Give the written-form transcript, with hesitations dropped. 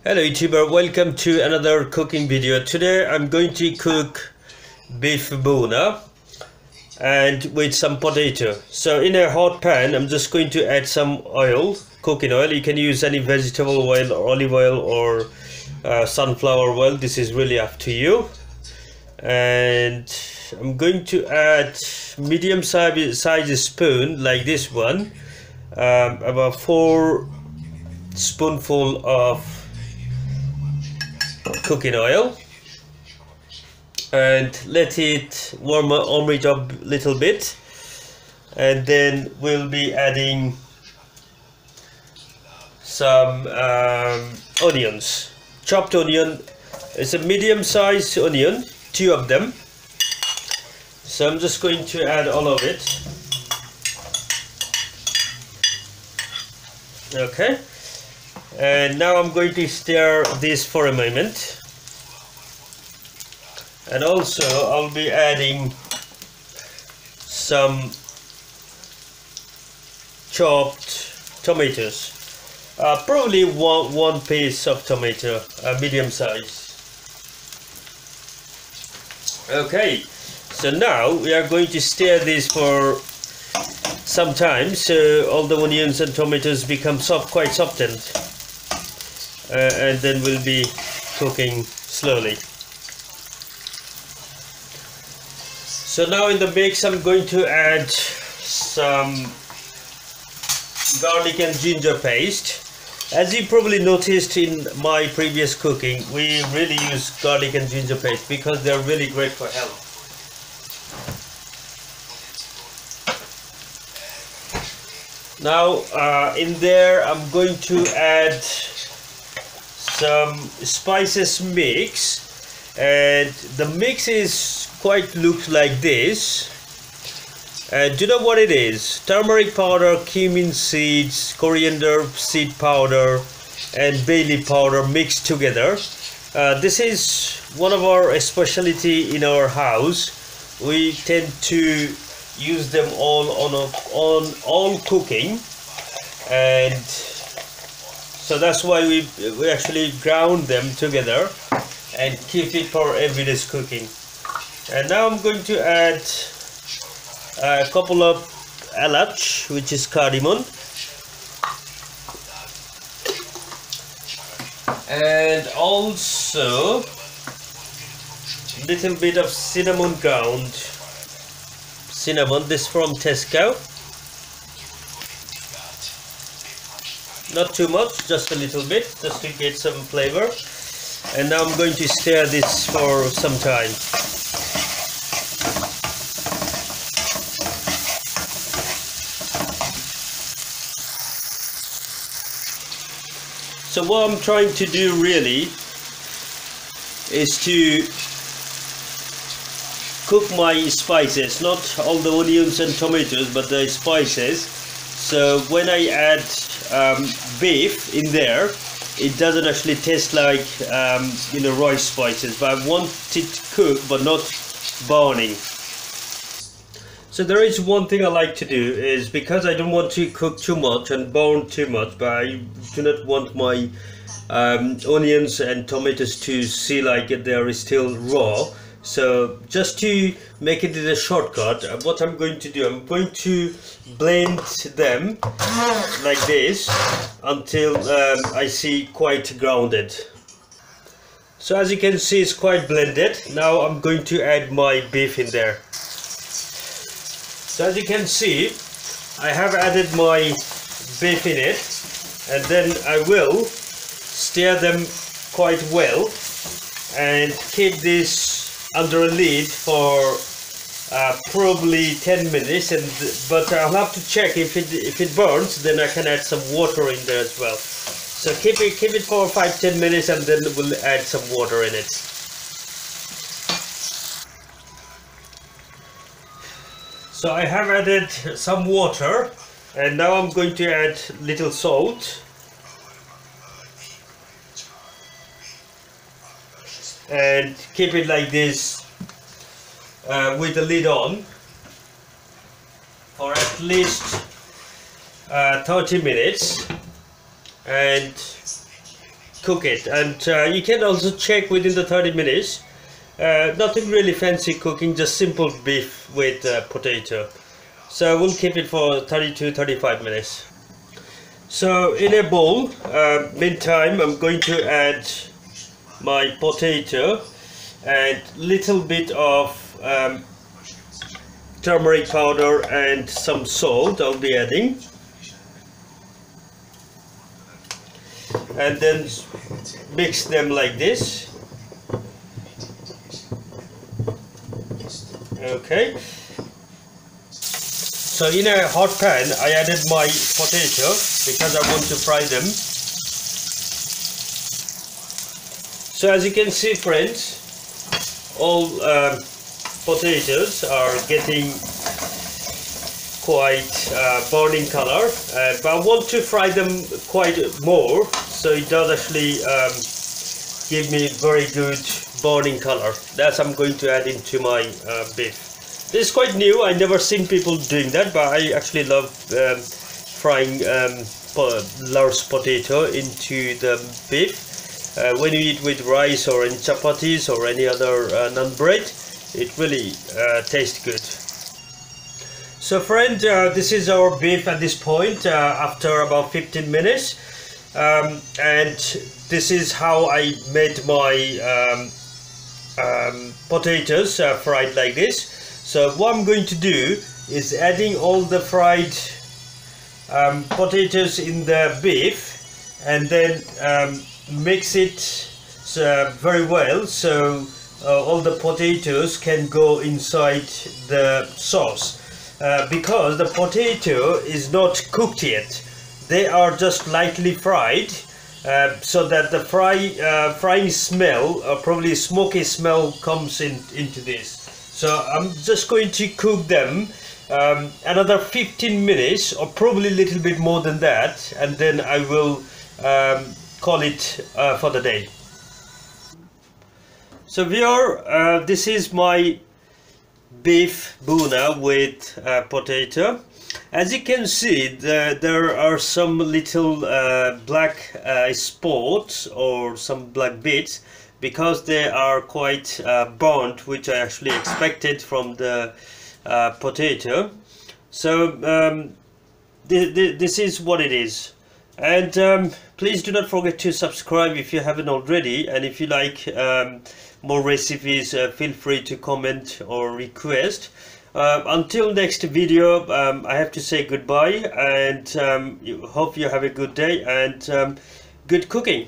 Hello YouTuber, welcome to another cooking video. Today I'm going to cook beef Bhuna and with some potato. So in a hot pan I'm just going to add some oil, cooking oil. You can use any vegetable oil or olive oil or sunflower oil. This is really up to you. And I'm going to add medium size spoon like this one, about 4 spoonful of cooking oil, and let it warm it up a little bit, and then we'll be adding some onions, chopped onion. It's a medium sized onion, 2 of them. So I'm just going to add all of it. Okay, and now I'm going to stir this for a moment, and also I'll be adding some chopped tomatoes, probably one piece of tomato, medium size. Okay, so now we are going to stir this for some time, so all the onions and tomatoes become quite softened, and then we'll be cooking slowly. So now in the mix I'm going to add some garlic and ginger paste. As you probably noticed in my previous cooking, we really use garlic and ginger paste because they're really great for health. Now in there I'm going to add some spices mix, and the mix is looks like this. Do you know what it is? Turmeric powder, cumin seeds, coriander seed powder, and bay leaf powder mixed together. This is one of our specialty in our house. We tend to use them all on all cooking, and so that's why we actually ground them together and keep it for everyday's cooking. And now I'm going to add a couple of elach, which is cardamom, and also a little bit of cinnamon ground. Cinnamon, this from Tesco. Not too much, just a little bit, just to get some flavor. And now I'm going to stir this for some time. So what I'm trying to do really is to cook my spices, not all the onions and tomatoes, but the spices. So when I add beef in there, it doesn't actually taste like raw spices, but I want it cooked but not burning. So there is one thing I like to do is, because I don't want to cook too much and burn too much, but I do not want my onions and tomatoes to see like they are still raw. So just to make it a shortcut, what I'm going to do, I'm going to blend them like this until I see quite grounded. So as you can see, it's quite blended. Now I'm going to add my beef in there. So as you can see, I have added my beef in it, and then I will stir them quite well and keep this under a lid for probably 10 minutes, but I'll have to check if it burns, then I can add some water in there as well. So keep it for 5-10 minutes, and then we'll add some water in it. So I have added some water, and now I'm going to add little salt and keep it like this with the lid on for at least 30 minutes, and cook it, and you can also check within the 30 minutes. Nothing really fancy cooking, just simple beef with potato. So we'll keep it for 30 to 35 minutes. So in a bowl, meantime, I'm going to add my potato and little bit of turmeric powder and some salt I'll be adding, and then mix them like this. Okay, so in a hot pan I added my potato because I want to fry them. So as you can see, friends, all potatoes are getting quite burning color, but I want to fry them quite more, so it does actually give me very good burning color. That's I'm going to add into my beef. This is quite new. I never seen people doing that, but I actually love frying large potato into the beef. When you eat with rice or any chapatis or any other naan bread, it really tastes good. So friend, this is our beef at this point after about 15 minutes, and this is how I made my potatoes fried like this. So what I'm going to do is adding all the fried potatoes in the beef, and then mix it very well, so all the potatoes can go inside the sauce, because the potato is not cooked yet. They are just lightly fried, so that the frying smell, probably smoky smell, comes into this. So I'm just going to cook them another 15 minutes, or probably a little bit more than that, and then I will call it for the day. So viewer, this is my beef bhuna with potato. As you can see, there are some little black spots or some black bits, because they are quite burnt, which I actually expected from the potato. So this is what it is. And please do not forget to subscribe if you haven't already, and if you like more recipes, feel free to comment or request. Until next video, I have to say goodbye, and hope you have a good day and good cooking.